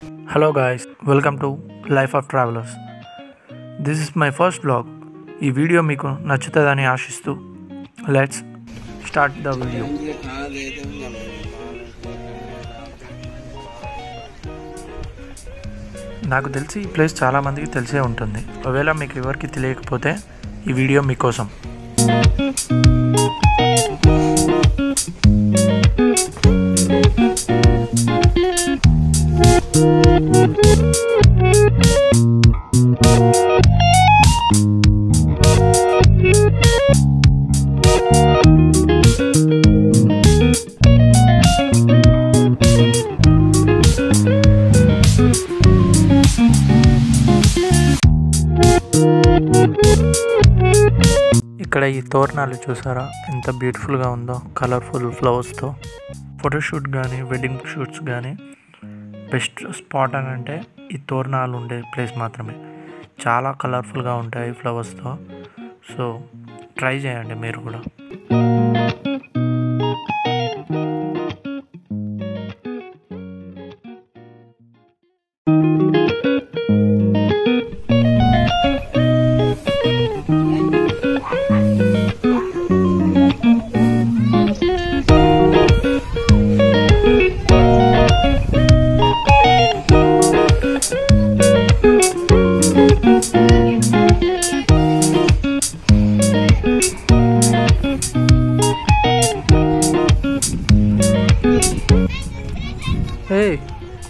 Hello guys, welcome to Life of Travelers. This is my first vlog. ఈ video మీకు నచ్చుతుందని ఆశిస్తూ let's start the video. నాకు తెలిసి ఈ ప్లేస్ చాలామందికి తెలిసే ఉంటుంది. ఒకవేళ మీకు ఎవరికి తెలియకపోతే ఈ వీడియో మీకోసం. ఇక్కడ ఈ తోరణాలు చూసారా ఎంత బ్యూటిఫుల్గా ఉందో, కలర్ఫుల్ ఫ్లవర్స్తో. ఫోటోషూట్ కానీ వెడ్డింగ్ షూట్స్ కానీ బెస్ట్ స్పాట్ అని అంటే ఈ తోరణాలు ఉండే ప్లేస్ మాత్రమే. చాలా కలర్ఫుల్గా ఉంటాయి ఫ్లవర్స్తో. సో ట్రై చేయండి మీరు కూడా.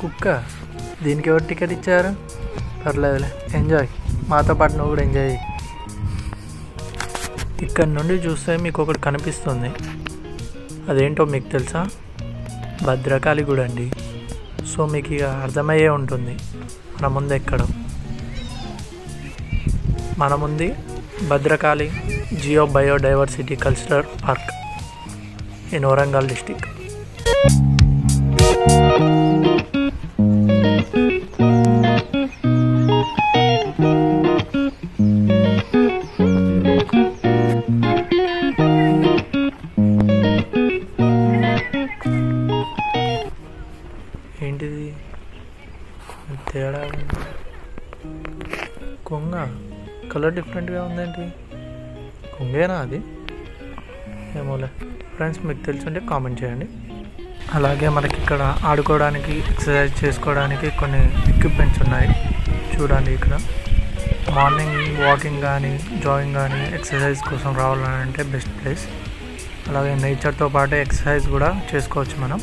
కుక్క, దీనికి ఎవరు టికెట్ ఇచ్చారు? పర్లేదులే, ఎంజాయ్. మాతో పాటు నువ్వు కూడా ఎంజాయ్. ఇక్కడ నుండి చూస్తే మీకు ఒకటి కనిపిస్తుంది. అదేంటో మీకు తెలుసా? భద్రకాళి గుడి అండి. సో మీకు ఇక అర్థమయ్యే ఉంటుంది మన ముందు ఎక్కడో. మన ముందు Bhadrakali geo biodiversity cultural park in Warangal district. ఏంటిది తేడా? కొంగ కలర్ డిఫరెంట్గా ఉందేంటి? కొంగేనా అది? ఏమోలే ఫ్రెండ్స్, మీకు తెలుసుంటే కామెంట్ చేయండి. అలాగే మనకి ఇక్కడ ఆడుకోవడానికి, ఎక్సర్సైజ్ చేసుకోవడానికి కొన్ని ఎక్విప్మెంట్స్ ఉన్నాయి చూడండి. ఇక్కడ మార్నింగ్ వాకింగ్ కానీ జాగింగ్ కానీ ఎక్సర్సైజ్ కోసం రావాలని అంటే బెస్ట్ ప్లేస్. అలాగే నేచర్తో పాటు ఎక్సర్సైజ్ కూడా చేసుకోవచ్చు మనం.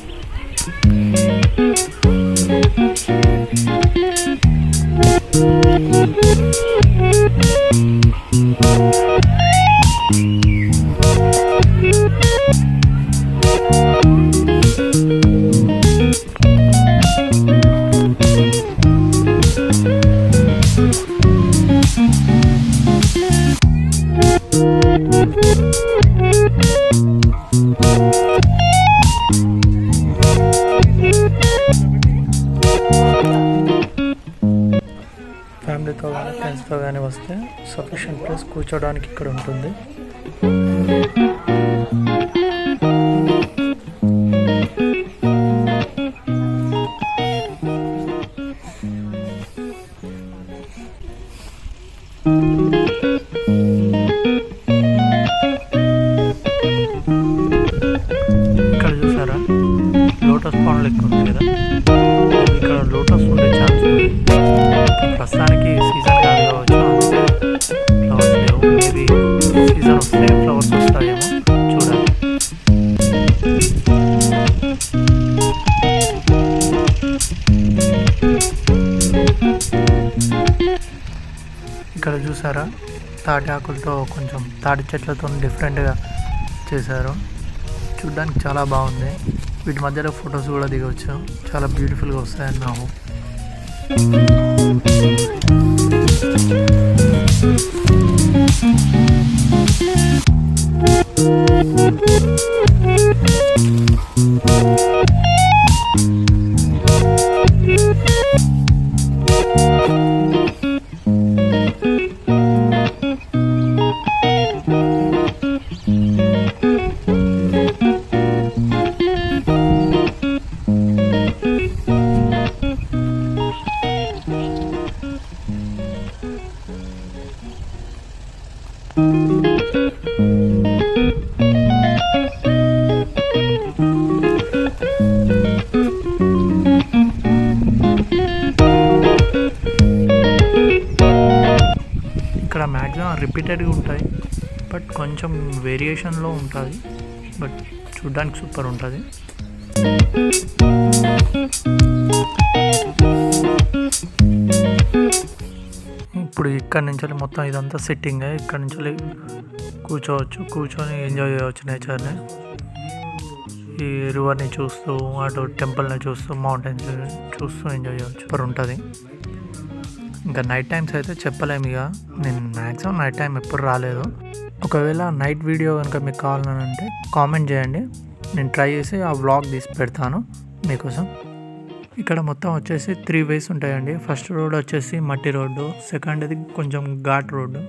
ఫ్యామిలీతో కానీ ఫ్రెండ్స్తో కానీ వస్తే సఫిషియంట్ ప్లేస్ కూర్చోడానికి ఇక్కడ ఉంటుంది. ఇక్కడ చూసారా లోటస్ పాండ్ లెక్క ఉంది కదా, ఇక్కడ లోటస్ ఉండే ఛాన్స్ ఉంది. ప్రస్తుతానికి సీజన్ కాదు కావచ్చు, అందుకే ఫ్లవర్స్ లేవు. మేబీ సీజన్ వస్తే ఫ్లవర్స్ వస్తాయేమో చూడాలి. ఇక్కడ చూసారా తాటి ఆకులతో, కొంచెం తాటి చెట్లతో డిఫరెంట్గా చేశారు. చూడ్డానికి చాలా బాగుంది. వీటి మధ్యలో ఫొటోస్ కూడా దిగవచ్చు, చాలా బ్యూటిఫుల్గా వస్తాయని నా హోప్. ఇక్కడ మ్యాక్సిమం రిపీటెడ్గా ఉంటాయి, బట్ కొంచెం వేరియేషన్లో ఉంటుంది, బట్ చూడ్డానికి సూపర్ ఉంటుంది. ఇప్పుడు ఇక్కడ నుంచి మొత్తం ఇదంతా సిట్టింగ్, ఇక్కడ నుంచి కూర్చోవచ్చు, కూర్చొని ఎంజాయ్ చేయవచ్చు నేచర్ని. ఈ రివర్ని చూస్తూ, అటు టెంపుల్ని చూస్తూ, మౌంటైన్స్ చూస్తూ ఎంజాయ్ చేయవచ్చు, సూపర్ ఉంటుంది. ఇంకా నైట్ టైమ్స్ అయితే చెప్పలేము. ఇక నేను మ్యాక్సిమం నైట్ టైం ఎప్పుడు రాలేదు. ఒకవేళ నైట్ వీడియో కనుక మీకు కావాలంటే కామెంట్ చేయండి, నేను ట్రై చేసి ఆ వ్లాగ్ తీసి పెడతాను మీకోసం. ఇక్కడ మొత్తం వచ్చేసి 3 ways ఉంటాయండి. ఫస్ట్ రోడ్ వచ్చేసి మట్టి రోడ్డు, సెకండ్ది కొంచెం ఘాట్ రోడ్డు.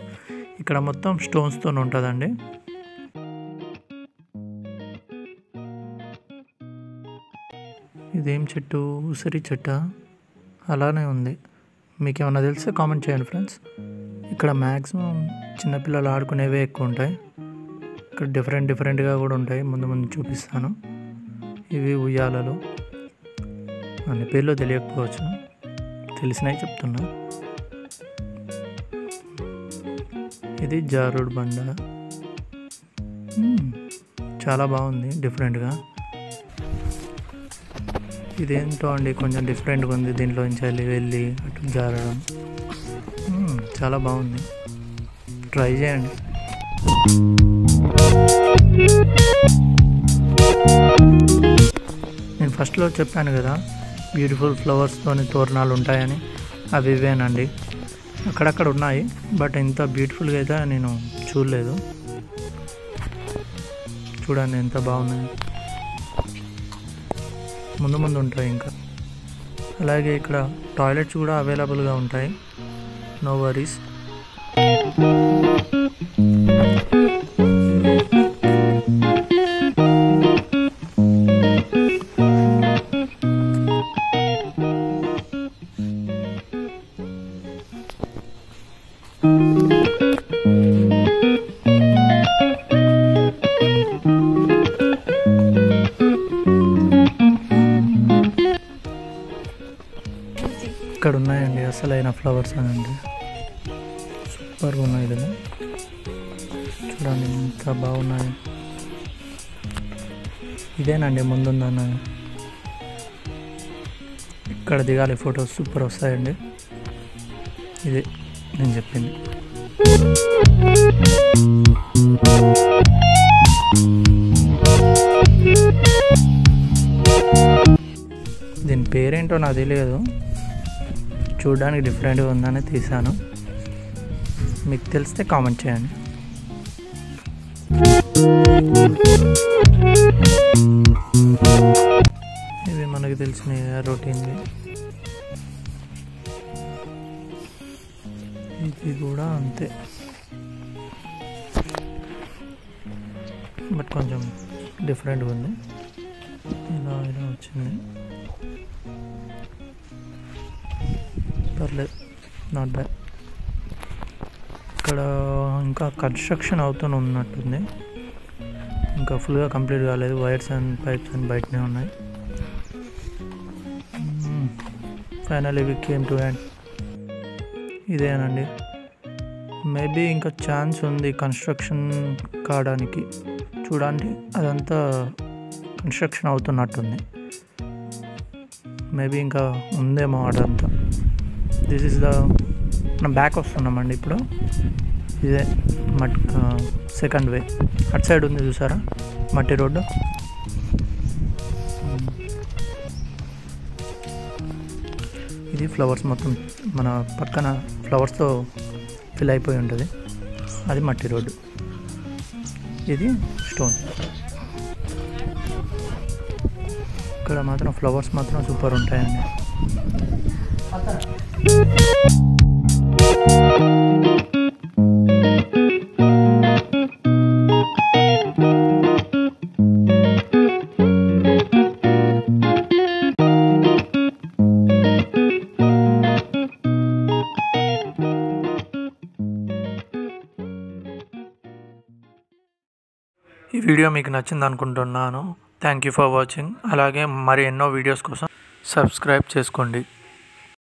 ఇక్కడ మొత్తం స్టోన్స్తో ఉంటుందండి. ఇదేం చెట్టు? ఉసిరి చెట్టు అలానే ఉంది. మీకు ఏమన్నా తెలిస్తే కామెంట్ చేయండి ఫ్రెండ్స్. ఇక్కడ మ్యాక్సిమం చిన్నపిల్లలు ఆడుకునేవే ఎక్కువ ఉంటాయి. ఇక్కడ డిఫరెంట్గా కూడా ఉంటాయి, ముందు చూపిస్తాను. ఇవి ఉయ్యాలలు, అన్ని పేర్లు తెలియకపోవచ్చు, తెలిసినవి చెప్తున్నా. ఇది జారుడు బండ, చాలా బాగుంది డిఫరెంట్గా. ఇదేంటో అండి కొంచెం డిఫరెంట్గా ఉంది, దీంట్లో నుంచి వెళ్ళి అటు జారడం చాలా బాగుంది, ట్రై చేయండి. నేను ఫస్ట్లో చెప్పాను కదా బ్యూటిఫుల్ ఫ్లవర్స్తోని తోరణాలు ఉంటాయని, అవి ఇవేనండి. అక్కడక్కడ ఉన్నాయి, బట్ ఇంత బ్యూటిఫుల్గా అయితే నేను చూడలేదు. చూడండి ఎంత బాగున్నాయి, ముందు ఉంటాయి ఇంకా. అలాగే ఇక్కడ టాయిలెట్స్ కూడా అవైలబుల్గా ఉంటాయి, నో వరీస్. ఇక్కడ ఉన్నాయండి అసలైన ఫ్లవర్స్ అనండి, సూపర్గా ఉన్నాయి కదా, చూడండి ఎంత బాగున్నాయి. ఇదేనండి ముందుందన్న, ఇక్కడ దిగాలి ఫొటోస్ సూపర్ వస్తాయండి. ఇదే నేను చెప్పింది. దీని పేరేంటో నాకు తెలియదు, చూడడానికి డిఫరెంట్గా ఉందని తీసాను. మీకు తెలిస్తే కామెంట్ చేయండి. ఇవి మనకి తెలిసిన రొటీన్వి. ఇది కూడా అంతే, బట్ కొంచెం డిఫరెంట్గా ఉంది. ఇలా వచ్చింది, పర్లేదు, నాట్ బ్యాడ్. ఇక్కడ ఇంకా కన్స్ట్రక్షన్ అవుతూనే ఉన్నట్టుంది, ఇంకా ఫుల్గా కంప్లీట్ కాలేదు. వైర్స్ అండ్ పైప్స్ అండ్ బయటనే ఉన్నాయి. Finally we came to end. ఇదేనండి, మేబీ ఇంకా ఛాన్స్ ఉంది కన్స్ట్రక్షన్ కావడానికి. చూడండి అదంతా కన్స్ట్రక్షన్ అవుతున్నట్టుంది, మేబీ ఇంకా ఉందేమో అదంతా. దిస్ ఈస్ ద, మనం బ్యాక్ వస్తున్నామండి ఇప్పుడు. ఇదే సెకండ్ వే, అటు సైడ్ ఉంది చూసారా మట్టి రోడ్డు. ఇది ఫ్లవర్స్ మొత్తం మన పక్కన ఫ్లవర్స్తో ఫిల్ అయిపోయి ఉంటుంది, అది మట్టి రోడ్డు. ఇది స్టోన్. ఇక్కడ మాత్రం ఫ్లవర్స్ మాత్రం సూపర్ ఉంటాయండి. ఈ వీడియో మీకు నచ్చింది అనుకుంటున్నాను. Thank you for watching. అలాగే మరి ఎన్నో వీడియోస్ కోసం సబ్స్క్రైబ్ చేసుకోండి.